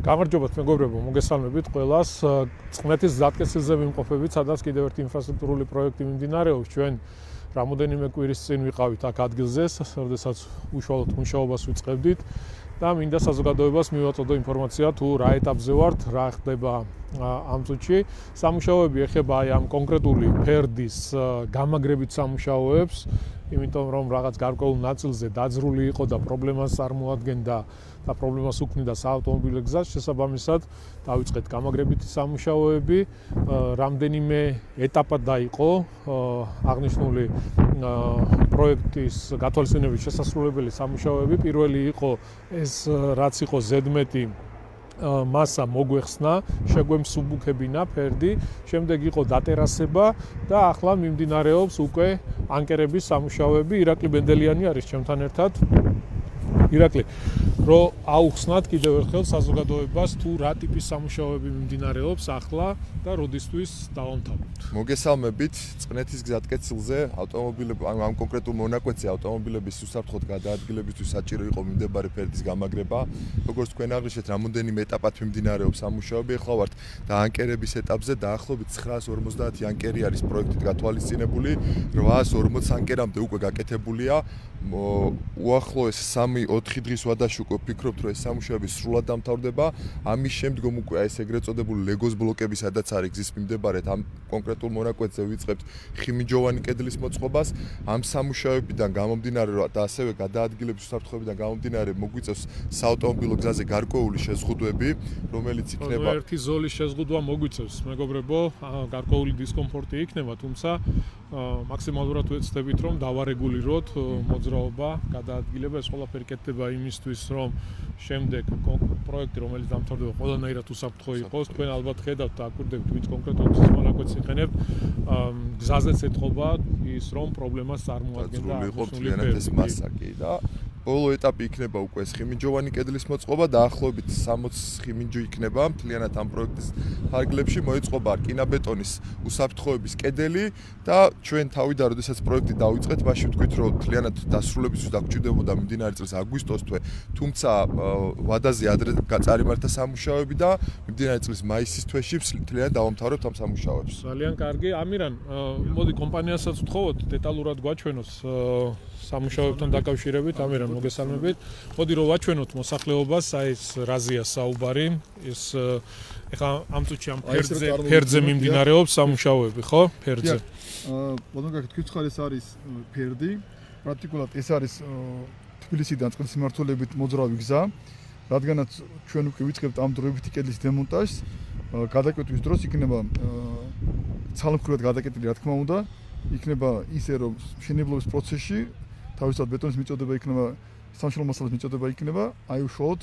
გამარჯობათ მეგობრებო, მოგესალმებით ყველას. წყნეთის გზატკეცილზე ვიმყოფებით, სადაც კიდევ ერთი ინფრასტრუქტურული პროექტი მიმდინარეობს. ჩვენ რამოდენიმე კვირის წინ ვიყავით აქ ადგილზე, როდესაც უშუალოდ მუშაობას ვიწყებდით და მინდა საზოგადოებას მივაწოდო ინფორმაცია თუ რა ეტაპზე ვართ, რა ხდება ამ წუთში. სამუშაოები ეხება აი ამ კონკრეტული ფერდის გამაგრებით სამუშაოებს, იმიტომ რომ რაღაც გარკვეულ ნაწილზე დაძრული იყო და პრობლემას წარმოადგენდა და პრობლემას უქმნიდა საავტომობილო გზას, შესაბამისად დავიწყეთ გამაგრებითი სამუშაოები. რამდენიმე ეტაპად დაიყო აღნიშნული პროექტის გათვალისწინების შესასრულებელი სამუშაოები. პირველი იყო ეს რაც იყო ზედმეტი მასა მოგვეხსნა, შეგვემსუბუქებინა ფერდი, შემდეგ იყო დატერასება და ახლა მიმდინარეობს უკვე ანკერების სამუშაოები. ირაკლი ბენდელიანი არის ჩემთან ერთად. ირაკლი, რომ აუხსნათ კიდევ ერთხელ საზოგადოებას თუ რა ტიპის სამუშაოები მიმდინარეობს ახლა და როდისთვის დავამთავრებთ. მოგესალმებით, წყნეთის გზატკეცილზე ავტომობილები ამ კონკრეტულ მონაკვეთზე ავტომობილების უსაფრთხოდ გადაადგილებისთვის საჭირო იყო მიმდებარე ფერდის გამაგრება. როგორც თქვენ აღნიშნეთ, რამოდენიმე ეტაპად მიმდინარეობს სამუშაოები. ახლა ვართ დაანკერების ეტაპზე, დაახლოებით 950 ანკერი არის პროექტით გათვალისწინებული, 840 ანკერამდე უკვე გაკეთებულია. უახლოეს 3-4 დღის ვადაში უკვე ვფიქრობთ, რომ ეს სამუშაოები სრულად დამთავრდება. ამის შემდგომ უკვე ეს ეგრეთ წოდებული ლეგოს ბლოკები, სადაც არის გზის მიმდებარედ, ამ კონკრეტულ მონაკვეთზე ვიწყებთ ხიმიჯოვანი კედლის მოწყობას. ამ სამუშაოებიდან გამომდინარე და ასევე გადაადგილების უსაფრთხოებიდან გამომდინარე მოგვიწევს საავტომობილო გზაზე გარკვეული შეზღუდვები, რომელიც იქნება ერთი ზოლის შეზღუდვა მოგვიწევს, მეგობრებო, გარკვეული დისკომფორტი იქნება, თუმცა მაქსიმალურად ვეცდებით, რომ დავარეგულიროთ მოძრაობა, გადაადგილება, ეს ყველაფერი კეთდება იმისთვის, რომ შემდეგ პროექტი, რომელიც დამთავრდება, ყველანაირად უსაფრთხო იყოს. თქვენ ალბათ ხედავთ და აკვირდებით, ვინც კონკრეტულ გზის მონაკვეთს იყენებთ, გზაზეც ეთყობა ის, რომ პრობლემას წარმოადგენდა აღნიშნული მასაკი და ბოლო ეტაპი იქნება უკვე ხიმიჯოვანი კედლის მოწყობა, დაახლოებით 60 ხიმიჯო იქნება მთლიანად ამ პროექტის ფარგლებში. მოეწყობა რკინაბეტონის უსაფრთხოების კედელი და ჩვენ თავიდან, როდესაც პროექტი დავიწყეთ, მაშინ ვთქვით, რომ მთლიანად დასრულებისთვის დაგჭირდებოდა მიმდინარე წლის აგვისტოს თვე, თუმცა ვადაზე ადრე გაწარიმართა სამუშაოები და მიმდინარე წლის მაისის თვეში მთლიანად დავამთავრებთ ამ სამუშაოებს. ძალიან კარგი. ამირან, მოდი კომპანიასაც ვთხოვოთ დეტალურად გვაჩვენოს სამუშაოებთან დაკავშირებით. ამირან, მოგესალმებით. მოდი რომ ვაჩვენოთ მოსახლეობას, აი ეს რაზეა საუბარი, ეს ეხლა ამ წუთში ამ ფერდზე მიმდინარეობს სამუშაოები, ხო? ფერდზე. ბოდომ გაკითხავთ, ეს არის ფერდი. პრაქტიკულად ეს არის თბილისიდან წყლის მიმართულებით მოძრავი გზა, რადგანაც ჩვენ უკვე ვიწყებთ ამ დროებითი კედლის დემონტაჟს, გადაკეთვის დროს იქნება ცალმხრივად გადაკეთილი, რა თქმა უნდა, იქნება ისე, რომ მშენებლობის პროცესში თავისთავად ბეტონის მიწოდება იქნება, სამშენებლო მასალის მიწოდება იქნება, აი უშუალოდ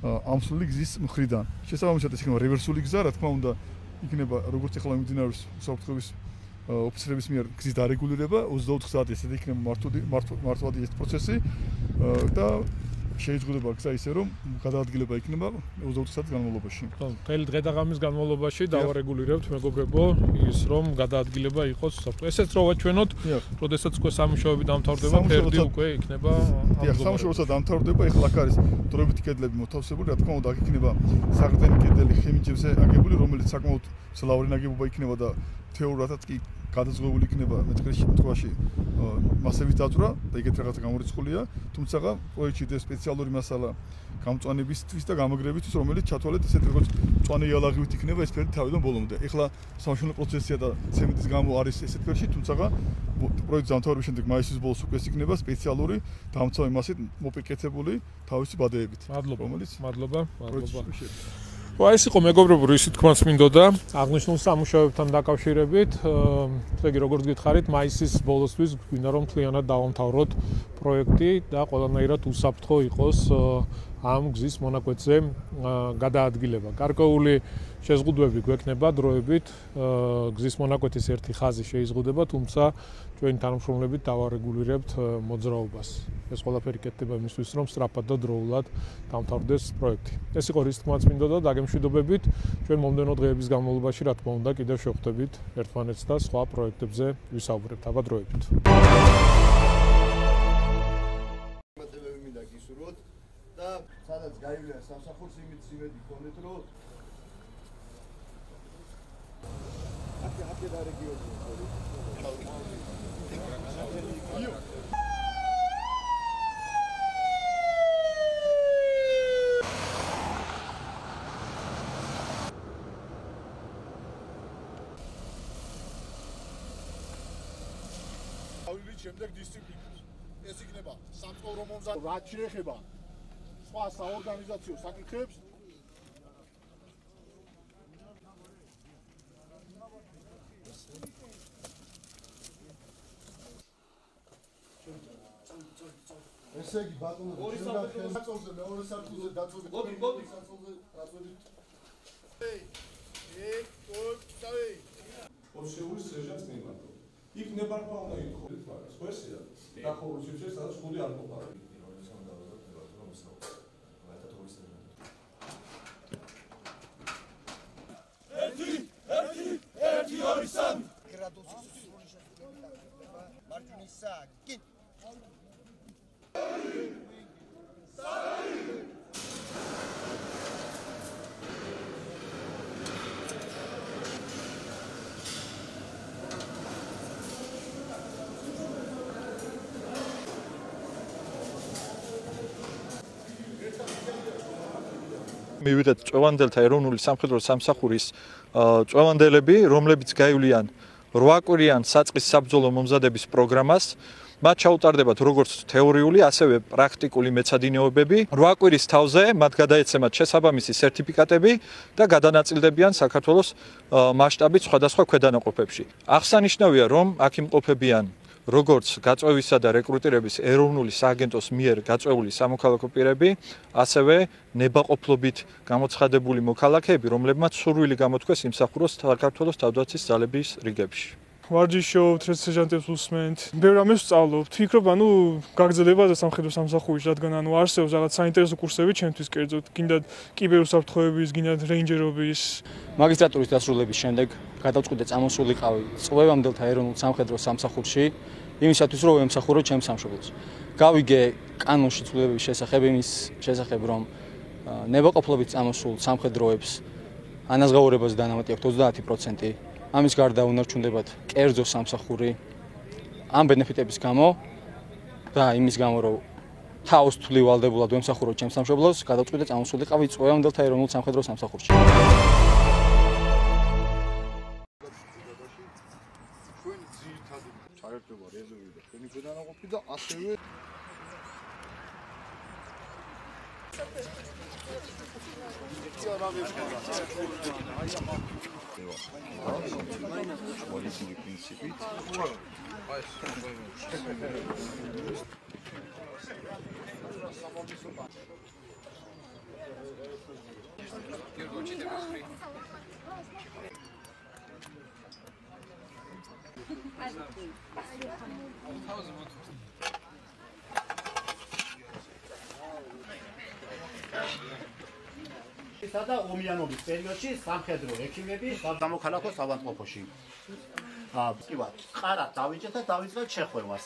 ამსული გზის მხრიდან. შესაბამისად ეს იქნება რევერსული გზა, რა თქმა უნდა, იქნება როგორც ახლა მიმდინარეობს საფრთხების ოფიცრების მიერ გზის დარეგულირება, 24 საათი ესეთი იქნება მართვადი ეს პროცესი და შეიძლება გზა ისე რომ გადაადგილება იქნება 24 საათის განმავლობაში. ხო, მთელი დღე და ღამის განმავლობაში დავარეგულირებთ, მეგობრებო, ის რომ გადაადგილება იყოს საფრთხე. ესეც რო ვაჩვენოთ, როდესაც უკვე სამუშაოები დამთავრდება, ფერდი უკვე იქნება სამუშაოებსაც დამთავრდება, ეხლა აქ არის დროებითი კედლები მოთავსებული, რა თქმა უნდა, აქ იქნება საყრდენი კედელი ხემიჯებზე აგებული, რომელიც საკმაოდ მძლავრი ნაგებობა იქნება და თეორიათაც კი გადაზღვეული იქნება მეწყრის შემთხვევაში მასების დაწვრა და ეგეთ რაღაცა გამორიცხულია, თუმცა პროექტში ეს სპეციალური მასალა გამწვანებისთვის და გამაგრებისთვის, რომელიც ჩათვალეთ ესეთ როგორც მწვანე იალაღივით იქნება ეს ფერდი თავიდან ბოლომდე. ეხლა სამშენებლო პროცესია და ცემენტის გამო არის ესეთ ფერში, თუმცა პროექტის დამთავრების შემდეგ მაისის ბოლოს უკვე იქნება სპეციალური დამცავი მასით მოპირკეთებული თავისი ბადეებით. მადლობა. ეს იყო მეგობრებო, ისი თქმაც მინდოდა აღნიშნულ სამუშაოებთან დაკავშირებით. ესე იგი, როგორც გითხარით, მაისის ბოლოსთვის გვინდა რომ მთლიანად დავამთავროთ პროექტი და ყველანაირად უსაფრთხო იყოს ამ გზის მონაკვეთზე გადაადგილება. გარკვეული შეზღუდვები გვექნება დროებით, გზის მონაკვეთის ერთი ხაზი შეიზღუდება, თუმცა ჩვენი თანამშრომლებით დავარეგულირებთ მოძრაობას. ეს ყველაფერი კეთდება იმისთვის, რომ სწრაფად და დროულად დამთავრდეს პროექტი. ეს იყო რის თქმაც მინდოდა, დაგემშვიდობებით. ჩვენ მომდევნო დღეების განმავლობაში, რა თქმა უნდა, კიდევ შევხვდებით ერთმანეთს და სხვა პროექტებზე ვისაუბრებთ. აბა დროებით. და სადაც გაიგო გაივლიან სამსახურს იმით იმედი გქონდეთ რომ აქ და რეგიონი ავილი შემდეგ დისციპლინას ეს იქნება სამწუხარო მომზადება რაც შეეხება სხვა საორგანიზაციო საკითხებს ესე იგი ბატონო ჩვენ ხელმწოლზე მეორე სართულზე დაწვევით მოდი სართულზე დაწვევით ორშეული სერჟანტს მიმართო იქ ნებართვა უნდა ითხოვდეთ მაგას ხო ესეა დახურულ სივრცეში სადაც ხუდი არ ყოფილა ერთი ორი სამი გრადუსის სრული შესრულება მარჯვნისა კი მივიღეთ წვევანდელთა ეროვნული სამხედრო სამსახურის წვევანდელები, რომლებიც გაივლიან 8 კვირიან საწყის საბრძოლო მომზადების პროგრამას. მათ ჩაუტარდებათ როგორც თეორიული, ასევე პრაქტიკული მეცადინეობები. 8 კვირის თავზე მათ გადაეცემათ შესაბამისი სერტიფიკატები და გადანაწილდებიან საქართველოს მასშტაბით სხვადასხვა ქვედანაყოფებში. აღსანიშნავია, რომ აქ იმყოფებიან როგორც გაწვევისა და რეკრუტირების ეროვნული სააგენტოს მიერ გაწვეული სამოქალაქო პირები, ასევე ნებაყოფლობით გამოცხადებული მოქალაქეები, რომლებმაც სურვილი გამოთქვეს იმსახუროს საქართველოს თავდაცვის ძალების რიგებში. ვარჯიშობთ, სერჟანტებს უსმენთ. ბევრ რამეს ვსწავლობთ. ვფიქრობ, გაგრძელება და სამხედრო სამსახურში, რადგან არსებობს რაღაც საინტერესო კურსები ჩემთვის კერძოდ, გინდა კიბერუსაფრთხოების, გინდა რეინჯერობის. მაგისტრატურის დასრულების შემდეგ გადავწყვიტე წამოსულიყავი წვევამდელთა ეროვნულ სამხედრო სამსახურში, იმისათვის რომ ვემსახურო ჩემს სამშობლოს. გავიგე კანონში ცვლილებების შესახებ, იმის შესახებ, რომ ნებაყოფლობით წამოსულ სამხედროებს ანაზღაურებაზე დანამატი აქვს 30%. ამის გარდა უნარჩუნდებათ კერძო სამსახური ამ ბენეფიტების გამო და იმის გამო რომ თავს თვლივალდებულად ვემსახურო ჩემს სამშობლოს, გადავწყვიტე წამოსულიყავი წვევამდელთა ეროვნულ სამხედრო სამსახურში. ჩვენი ძირითადი ჩაერთვება რეზერვი და ჩვენი ქვედანაყოფი და ასევე პოლიციური პრინციპით და ომიანობის პერიოდში სამხედრო ექიმები სამოქალაქო საავადმყოფოში. ვთქვათ, ყარა დავიჭეთ და დავიწყეთ შეხვევას.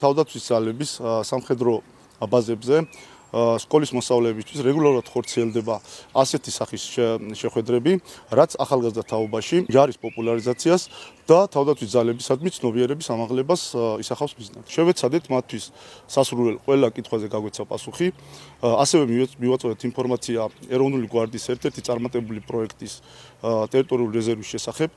თავდაცვის ძალების სამხედრო ბაზებზე სკოლის მოსწავლეებისთვის რეგულარულად ხორციელდება ასეთი სახის შეხვედრები, რაც ახალგაზრდა თაობაში ჯარის პოპულარიზაციას და თავდაცვის ძალებისადმი ცნობიერების ამაღლებას ისახავს მიზნად. შევეცადეთ მათთვის სასურველ ყველა კითხვაზე გაგვეცა პასუხი. ასევე მივაწვევთ ინფორმაცია ეროვნული გვარდიის ერთ-ერთი წარმატებული პროექტის ტერიტორიული რეზერვის შესახებ.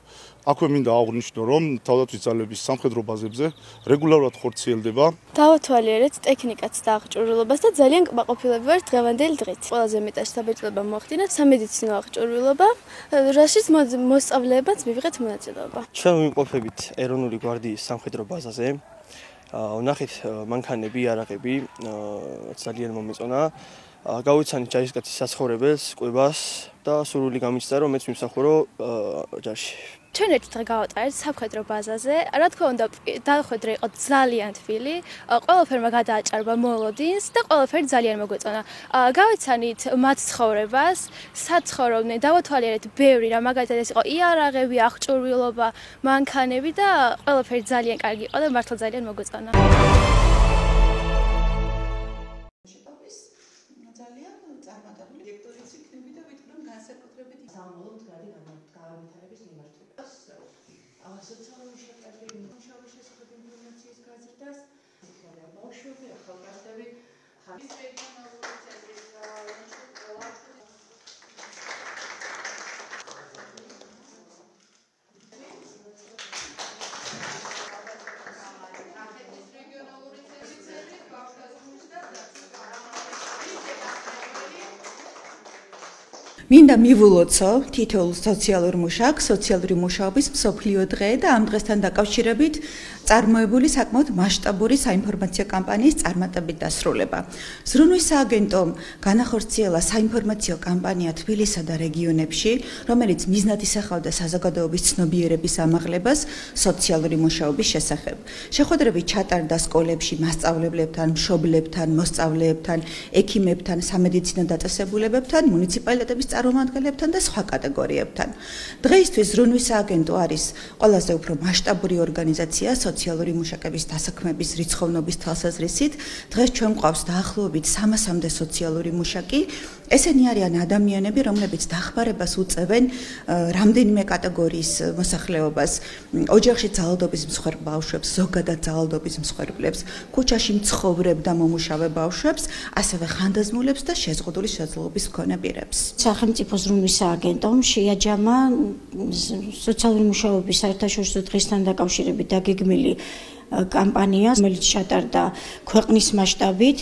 აქვე მინდა აღვნიშნო, რომ თავდაცვის ძალების სამხედრო ბაზებზე რეგულარულად ხორციელდება დავათვალიერეთ ტექნიკაც და აღჭურვილობას და ძალიან კმაყოფილები ვართ დღევანდელი დღით. ყველაზე მეტად საბეჭდილება მოახდინა სამედიცინო აღჭურვილობა, რაშიც მოსწავლეებმაც მივიღეთ მონაწილეობა. ჩვენ ვიმყოფებით ეროვნული გვარდიის სამხედრო ბაზაზე. ვნახეთ მანქანები, იარაღები, ძალიან მომეწონა. გავიცანით ჯარისკაცის საცხოვრებელს, კვებას და სურვილი გამიჩნდა რომ მეც მიმსახურო ჯარში. ჩვენ ერთ დღე გავატარეთ სამხედრო ბაზაზე. რა თქმა უნდა, დახვედრა იყო ძალიან თბილი. ყველაფერმა გადააჭარბა მოლოდინს და ყველაფერი ძალიან მოგვეწონა. გავიცანით მათ ცხოვრებას, სად ცხოვრობდნენ, დავათვალიერეთ ბევრი რა, მაგალითად ეს იყო იარაღები, აღჭურვილობა, მანქანები და ყველაფერი ძალიან კარგი იყო და მართლა ძალიან მოგვეწონა. მინდა მივულოცო თითოეულ სოციალურ მუშაკს, სოციალური მუშაობის მსოფლიო დღე და ამ დღესთან დაკავშირებით წარმოებული საკმაოდ მასშტაბური საინფორმაციო კამპანიის წარმატებით დასრულება. ზრუნვის სააგენტომ განახორციელა საინფორმაციო კამპანია თბილისსა და რეგიონებში, რომელიც მიზნად ისახავდა საზოგადოების ცნობიერების ამაღლებას სოციალური მუშაობის შესახებ. შეხვედრები ჩატარდა სკოლებში მასწავლებლებთან, მშობლებთან, მოსწავლეებთან, ექიმებთან, სამედიცინო დაწესებულებებთან, მუნიციპალიტეტების წარმომადგენლებთან და სხვა კატეგორიებთან. დღეისთვის ზრუნვის სააგენტო არის ყველაზე უფრო მასშტაბური ორგანიზაცია სოციალური მუშაკების დასაქმების რიცხოვნობის თვალსაზრისით. დღეს ჩვენ გვყავს დაახლოებით 300-მდე სოციალური მუშაკი. ესენი არიან ადამიანები, რომლებიც დახმარებას უწევენ რამდენიმე კატეგორიის მოსახლეობას, ოჯახში ძალადობის მსხვერპ ბავშვებს, ზოგადად ძალადობის მსხვერპლებს, ქუჩაში მცხოვრებ და მომუშავე ბავშვებს, ასევე ხანდაზმულებს და შეზღუდული შეძლებლობის მქონე პირებს. სახელმწიფო ზრუნვის სააგენტომ შეაჯამა სოციალური მუშაობის საერთაშორისო დღესთან დაკავშირებით დაგეგმილი კამპანია, რომელიც ჩატარდა ქვეყნის მასშტაბით.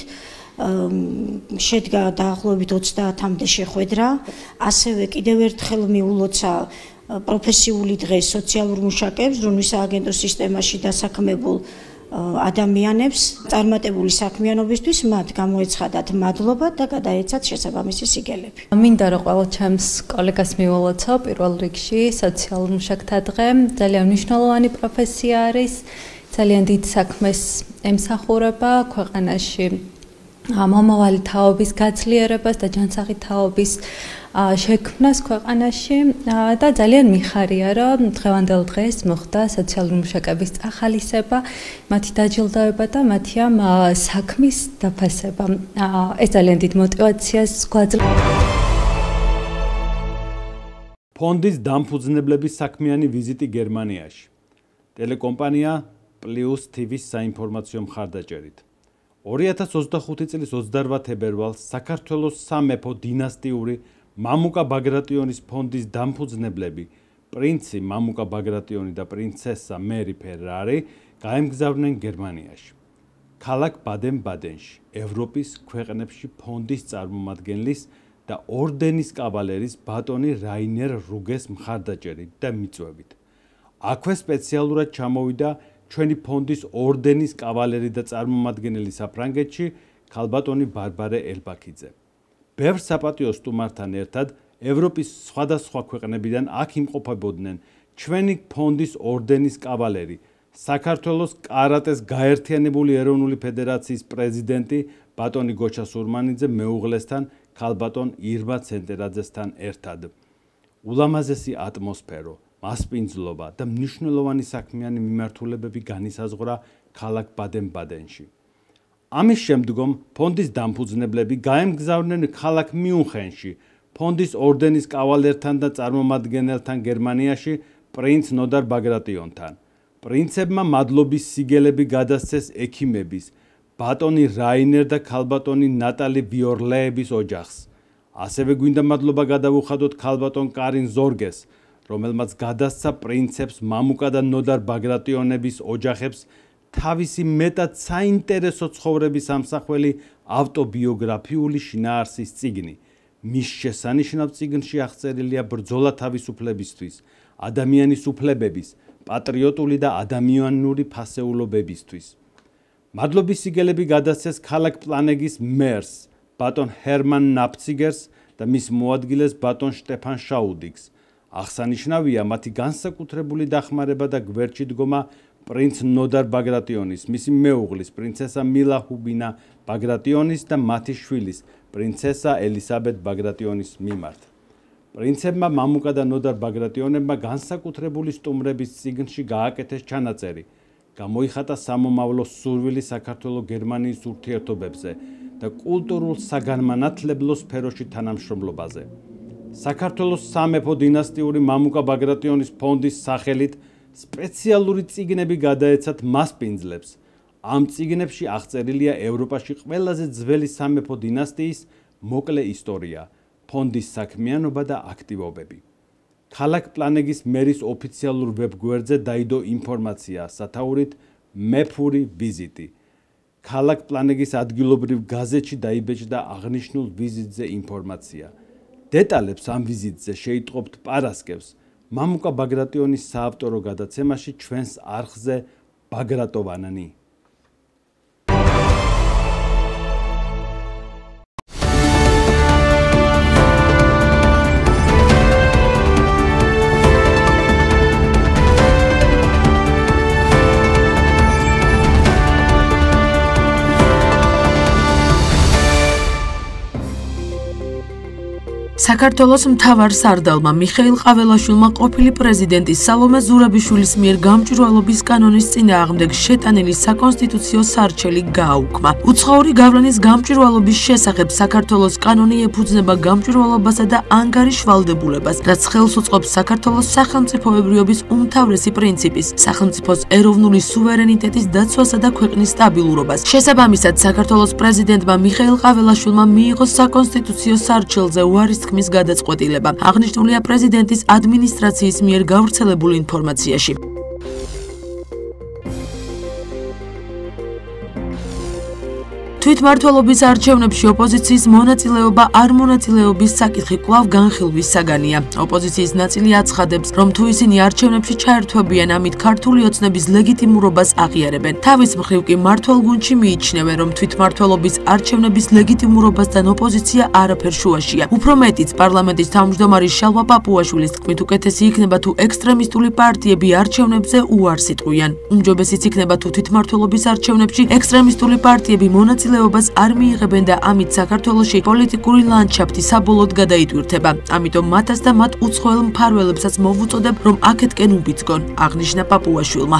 შედგა დაახლოებით 30-მდე შეხვედრა, ასევე კიდევ ერთხელ მიულოცა პროფესიული დღე სოციალურ მუშაკებს, ზრუნვის სააგენტოს სისტემაში დასაქმებულ ადამიანებს წარმატებული საქმიანობისთვის მათ გამოეცხადათ მადლობა და გადაეცათ შესაბამისი სიგელები. მინდა რომ ყველა ჩემს კოლეგას მიულოცო პირველ რიგში სოციალურ მუშაკთა დღე. ძალიან მნიშვნელოვანი პროფესია არის, ძალიან დიდ საქმეს ემსახურება ქვეყანაში მომავალი თაობის გაძლიერებას და ჯანსაღი თაობის შექმნას ქვეყანაში და ძალიან მიხარია რომ დღევანდელ დღეს მოხდა სოციალური მუშაკების წახალისება, მათი დაჯილდოება და მათი ამ საქმის დაფასება. ეს ძალიან დიდ мотивაციას გვაძლევს. ფონდის დამფუძნებლების საქმიანი ვიზიტი გერმანიაში. ტელეკომპანია Plus TV-ს საინფორმაციო მხარდაჭერით. 2025 წლის 28 თებერვალს საქართველოს სამეფო დინასტიური მამუკა ბაგრატიონის ფონდის დამფუძნებლები პრინცი მამუკა ბაგრატიონი და პრინცესა მერი ფერარი გაემგზავრნენ გერმანიაში. ქალაქ ბადენ-ბადენში, ევროპის ქვეყნებში ფონდის წარმომადგენლის და ორდენის კავალერის ბატონი რაინერ რუგეს მხარდაჭერით და მიწვევით. აქვე სპეციალურად ჩამოვიდა ჩვენი ფონდის ორდენის კავალერი და წარმომადგენელი საფრანგეთში ქალბატონი ბარბარე ელბაქიძე. ბევრ საპატიო სტუმართან ერთად ევროპის სხვადასხვა ქვეყნებიდან აქ იმყოფებოდნენ ჩვენი ფონდის ორდენის კავალერი, საქართველოს კარატეს გაერთიანებული ეროვნული ფედერაციის პრეზიდენტი ბატონი გოჩა სურმანიძე მეუღლესთან ქალბატონ ირმა ცენტერაძესთან ერთად. ულამაზესი ატმოსფერო, მასპინძლობა და მნიშვნელოვანი საქმიანი მიმართულებები განისაზღვრა ქალაქ ბადენ-ბადენში. ამის შემდგომ ფონდის დამფუძნებლები გაემგზავრნენ ქალაქ მიუნხენში, ფონდის ორდენის კავალერთან და წარმომადგენელთან გერმანიაში პრინც ნოდარ ბაგრატიონთან. პრინცებმა მადლობის სიგელები გადასცეს ექიმების, ბატონი რაინერ და ქალბატონი ნატალი ვიორლეების ოჯახს. ასევე გვინდა მადლობა გადავუხადოთ ქალბატონ კარინ ზორგეს, რომელმაც გადასცა პრინცებს მამუკა და ნოდარ ბაგრატიონების ოჯახებს თავისი მეტად საინტერესო ცხოვრების ამსახველი ავტობიოგრაფიული შინაარსის წიგნი. მის შესანიშნავ წიგნში აღწერილია ბრძოლა თავისუფლებისთვის, ადამიანის უფლებების, პატრიოტული და ადამიანური ფასეულობებისთვის. მადლობის სიგელები გადასცეს ქალაქ პლანეგის მერს, ბატონ ჰერმან ნაფციგერს და მის მოადგილეს ბატონ შტეფან შაუდიგს. აღსანიშნავია მათი განსაკუთრებული დახმარება და გვერდში დგომა პრინც ნოდარ ბაგრატიონის, მისი მეუღლის პრინცესა მილა ჰუბინა ბაგრატიონის და მათი შვილის პრინცესა ელისაბედ ბაგრატიონის მიმართ. პრინცებმა მამუკა და ნოდარ ბაგრატიონებმა განსაკუთრებული სტუმრების წიგნში გააკეთეს ჩანაწერი. გამოიხატა სამომავლო სურვილი საქართველო-გერმანიის ურთიერთობებზე და კულტურულ საგანმანათლებლო სფეროში თანამშრომლობაზე. საქართველოს სამეფო დინასტიური მამუკა ბაგრატიონის ფონდის სახელით სპეციალური წიგნები გადაეცათ მასპინძლებს. ამ წიგნებში აღწერილია ევროპაში ყველაზე ძველი სამეფო დინასტიის მოკლე ისტორია, ფონდის საქმიანობა და აქტივობები. ქალაქ პლანეგის მერის ოფიციალურ ვებგვერდზე დაიდო ინფორმაცია სათაურით მეფური ვიზიტი. ქალაქ პლანეგის ადგილობრივ გაზეთში დაიბეჭდა აღნიშნულ ვიზიტზე ინფორმაცია. დეტალებს ამ ვიზიტზე შეიტყობთ პარასკევს მამუკა ბაგრატიონის საავტორო გადაცემაში ჩვენს არხზე ბაგრატოვანანი. საქართველოს მთავარ სარდალმა მიხეილ ყაველაშვილმა ყოფილი პრეზიდენტი სალომე ზურაბიშვილის მიერ გამჭვირვალობის კანონის წინააღმდეგ შეტანილი საკონსტიტუციო სარჩელი გააუქმა. უცხოური გავლენის გამჭვირვალობის შესახებ საქართველოს კანონი ეფუძნება გამჭვირვალობასა და ანგარიშ ვალდებულებას, რაც ხელს უწყობს საქართველოს სახელმწიფოებრიობის უმთავრესი პრინციპის, სახელმწიფოს ეროვნული სუვერენიტეტის დაცვასა და ქვეყნის სტაბილურობას. შესაბამისად, საქართველოს პრეზიდენტმა მიხეილ ყაველაშვილმა მიიღო საკონსტიტუციო სარჩელზე უარის თქმის გადაწყვეტილება. აღნიშნულია პრეზიდენტის ადმინისტრაციის მიერ გავრცელებულ ინფორმაციაში. თვითმმართველობის არჩევნებში ოპოზიციის მონაწილეობა არ მონაწილეობის საკითხი კვლავ განხილვის საგანია. ოპოზიციის ნაწილი აცხადებს, რომ თუ ისინი არჩევნებში ჩაერთვებიან, ამით ქართული ოცნების ლეგიტიმურობას აღიარებენ. თავის მხრივ კი მმართველ გუნდში მიიჩნევენ, რომ თვითმმართველობის არჩევნების ლეგიტიმურობასთან ოპოზიცია არაფერ შუაშია. უფრო მეტიც, პარლამენტის თავმჯდომარის შალვა პაპუაშვილის თქმით, უკეთესი იქნება თუ ექსტრემისტული პარტიები არჩევნებზე უარს იტყვიან. უმჯობესიც იქნება თუ თვითმმართველობის არჩევნებში ექსტრემისტული პარტიები მონაწილეობას არ მიიღებენ და ამით საქართველოში პოლიტიკური ლანდშაფტი საბოლოოდ გადაიტვირთება. ამიტომ მათაც და მათ უცხოელ მფარველებსაც მოვუწოდებ, რომ აქეთკენ უბიძგონ, აღნიშნა პაპუაშვილმა.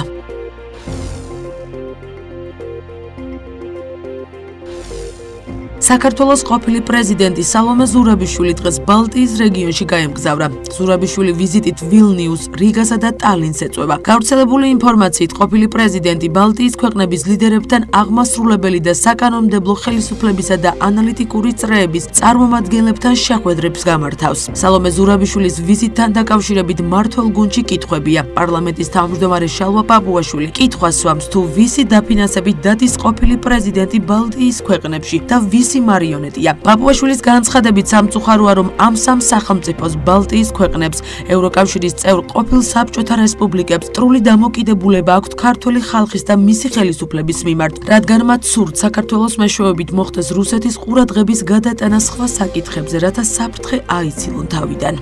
საქართველოს ყოფილი პრეზიდენტი სალომე ზურაბიშვილი დღეს ბალტიის რეგიონში გაემგზავრა. ზურაბიშვილი ვიზიტით ვილნიუს, რიგასა და ტალინს ეწვევა. გავრცელებული ინფორმაციით ყოფილი პრეზიდენტი ბალტიის ქვეყნების ლიდერებთან აღმასრულებელი და საკანონმდებლო ხელისუფლებისა და ანალიტიკური წრეების წარმომადგენლებთან შეხვედრებს გამართავს. სალომე ზურაბიშვილის ვიზიტთან დაკავშირებით მმართველ გუნდში კითხვებია. პარლამენტის თავმჯდომარე შალვა პაპუაშვილი კითხვას სვამს, თუ ვისი დაფინანსებით დადის ყოფილი პრეზიდენტი ბალტიის ქვეყნებში და ვისი მარიონეტია. პაპუაშვილის განცხადებით სამწუხაროა, რომ ამ სამ სახელმწიფოს ბალტიის ქვეყნებს, ევროკავშირის წევრ ყოფილ საბჭოთა რესპუბლიკებს სრული დამოკიდებულება აქვთ ქართული ხალხის და მისი ხელისუფლების მიმართ, რადგან მათ სურთ საქართველოს მეშვეობით მოხდეს რუსეთის ყურადღების გადატანა სხვა საკითხებზე, რათა საფრთხე აიცილონ თავიდან.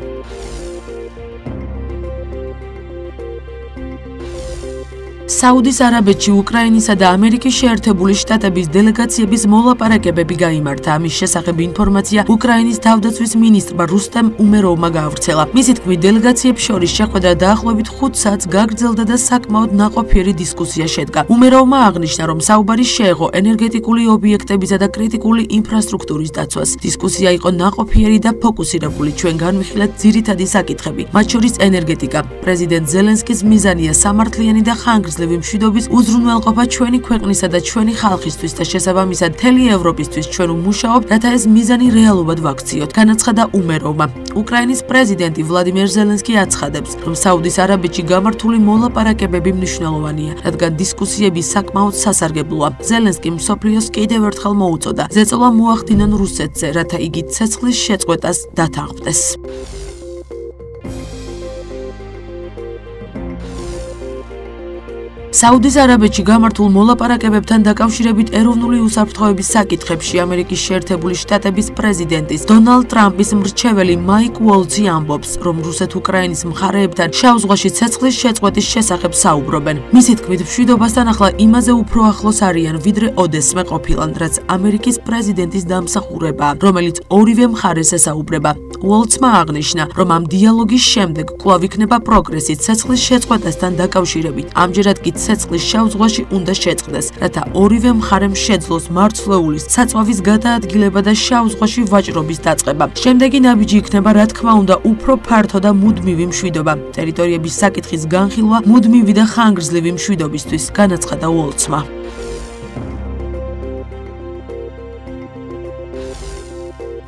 საუდის არაბეთში უკრაინისა და ამერიკის შეერთებული შტატების დელეგაციების მოლაპარაკებები გაიმართა. ამის შესახებ ინფორმაცია უკრაინის თავდაცვის მინისტრმა რუსტემ უმეროვმა გაავრცელა. მისი თქმით, დელეგაციებს შორის შეხვედრა დაახლოებით 5 საათს გაგრძელდა და საკმაოდ ნაყოფიერი დისკუსია შედგა. უმეროვმა აღნიშნა, რომ საუბარი შეეღო ენერგეტიკული ობიექტებისა და კრიტიკული ინფრასტრუქტურის დაცვას. დისკუსია იყო ნაყოფიერი და ფოკუსირებული. ჩვენ განვიხილეთ ძირითადი საკითხები, მათ შორის ენერგეტიკა. პრეზიდენტ ზელენსკის მიზანია სამართლიანი და ხანგრძლივი მშვიდობის უზრუნველყოფა ჩვენი ქვეყნისა და ჩვენი ხალხისთვის და შესაბამისად მთელი ევროპისთვის ჩვენ ვმუშაობთ, რათა ეს მიზანი რეალობად ვაქციოთ, განაცხადა უმეროვმა. უკრაინის პრეზიდენტი ვლადიმერ ზელენსკი აცხადებს, რომ საუდის არაბეთში გამართული მოლაპარაკებები მნიშვნელოვანია, რადგან დისკუსიები საკმაოდ სასარგებლოა. ზელენსკიმ მსოფლიოს კიდევ ერთხელ მოუწოდა ზეწოლა მოახდინონ რუსეთზე, რათა იგი ცეცხლის შეწყვეტას დათანხმდეს. საუდის არაბეთში გამართულ მოლაპარაკებებთან დაკავშირებით ეროვნული უსაფრთხოების საკითხებში ამერიკის შეერთებული შტატების პრეზიდენტის დონალდ ტრამპის მრჩეველი მაიკ უოლცი ამბობს, რომ რუსეთ-უკრაინის მხარეებთან შავ ზღვაში ცეცხლის შეწყვეტის შესახებ საუბრობენ. მისი თქმით, მშვიდობასთან ახლა იმაზე უფრო ახლოს არიან, ვიდრე ოდესმე ყოფილან, რაც ამერიკის პრეზიდენტის დამსახურებაა, რომელიც ორივე მხარეს ესაუბრება. უოლცმა აღნიშნა, რომ ამ დიალოგის შემდეგ კვლავ იქნება პროგრესი ცეცხლის შეწყვეტასთან დაკავშირებით. ამჯერად კი ცეცხლის შავ ზღვაში უნდა შეწყდეს, რათა ორივე მხარემ შეძლოს მარცვლეულის საწვავის გადაადგილება და შავ ზღვაში ვაჭრობის დაწყება. შემდეგი ნაბიჯი იქნება, რა თქმა უნდა, უფრო ფართო და მუდმივი მშვიდობა. ტერიტორიების საკითხის განხილვა მუდმივი და ხანგრძლივი მშვიდობისთვის, განაცხადა უოლცმა.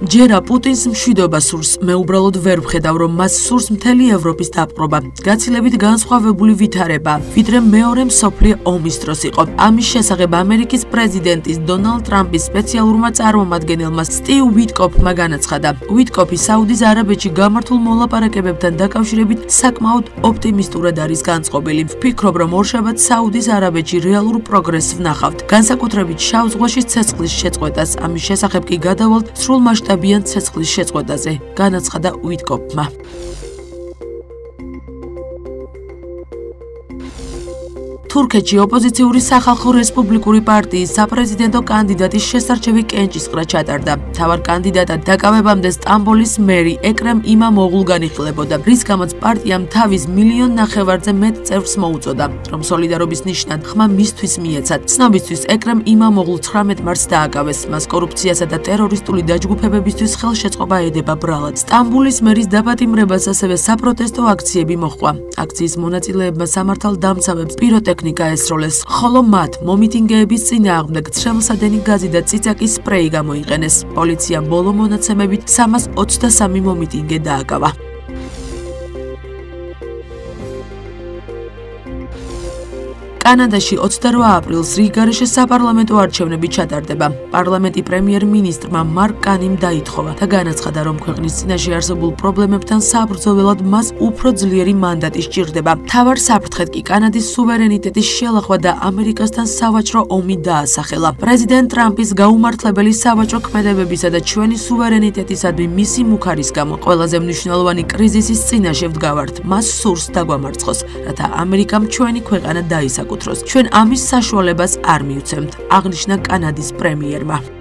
ჯერა პუტინს მშვიდობა სურს, მე უბრალოდ ვერ ვხედავ, რომ მას სურს მთელი ევროპის დაპყრობა. გაცილებით განსხვავებული ვითარება, ვიდრე მეორე მსოფლიო ომის დროს იყო. ამის შესახებ ამერიკის პრეზიდენტის დონალდ ტრამპის სპეციალურმა წარმომადგენელმა სტივ ვიტკოფმა განაცხადა. ვიტკოფი საუდის არაბეთში გამართულ მოლაპარაკებებთან დაკავშირებით საკმაოდ ოპტიმისტურად არის განწყობილი. ვფიქრობ, რომ ორშაბათს საუდის არაბეთში რეალურ პროგრესს ვნახავთ. განსაკუთრებით შავ ზღვაში ცეცხლის შეწყვეტას. ამის შესახებ კი გადავალთ სრულ მასშტაბიან ცეცხლის შეწყვეტაზე, განაცხადა ვიტკოფმა. თურქეთში ოპოზიციური სახალხო რესპუბლიკური პარტიის საპრეზიდენტო კანდიდატის შესარჩევი კენჭისყრა ჩატარდა. მთავარ კანდიდატად დაკავებამდე სტამბოლის მერი ეკრემ იმამოღლუ განიხილებოდა, რის გამოც პარტიამ თავის 1,5 მილიონზე მეტ წევრს მოუწოდა, რომ სოლიდარობის ნიშნად ხმა მისთვის მიეცათ. ცნობისთვის ეკრემ იმამოღლუ 19 მარტს დააკავეს. მას კორუფციასა და ტერორისტული დაჯგუფებებისთვის ხელშეწყობა ედება ბრალად. სტამბოლის მერის დაპატიმრებას ასევე საპროტესტო აქციები მოჰყვა. აქციის მონაწილეებმა სამართალდამცავებს პიროტექნიკა ესროლეს, ხოლო მათ მომიტინგეების წინააღმდეგ ცხელსადენი გაზი და ციცაკის სპრეი გამოიყენეს. პოლიციამ ბოლო მონაცემებით 323 მომიტინგე დააკავა. კანადაში 28 აპრილს რიგგარეშე საპარლამენტო არჩევნები ჩატარდება. პარლამენტი პრემიერ-მინისტრმა მარკ კანიმ დაითხოვა და განაცხადა, რომ ქვეყნის წინაშე არსებულ პრობლემებთან საბრძოლველად მას უფრო ძლიერი მანდატი სჭირდება. მთავარ საფრთხედ კი კანადის სუვერენიტეტის შელახვა და ამერიკასთან სავაჭრო ომი დაასახელა. პრეზიდენტ ტრამპის გაუმართლებელი სავაჭრო ქმედებებისა და ჩვენი სუვერენიტეტისადმი მისი მუქარის გამო ყველაზე მნიშვნელოვანი კრიზისის წინაშე ვდგავართ. მას სურს დაგვამარცხოს, რათა ამერიკამ ჩვენი ქვეყანა დაისაკუთროს. ჩვენ ამის საშუალებას არ მივცემთ, აღნიშნა კანადის პრემიერმა.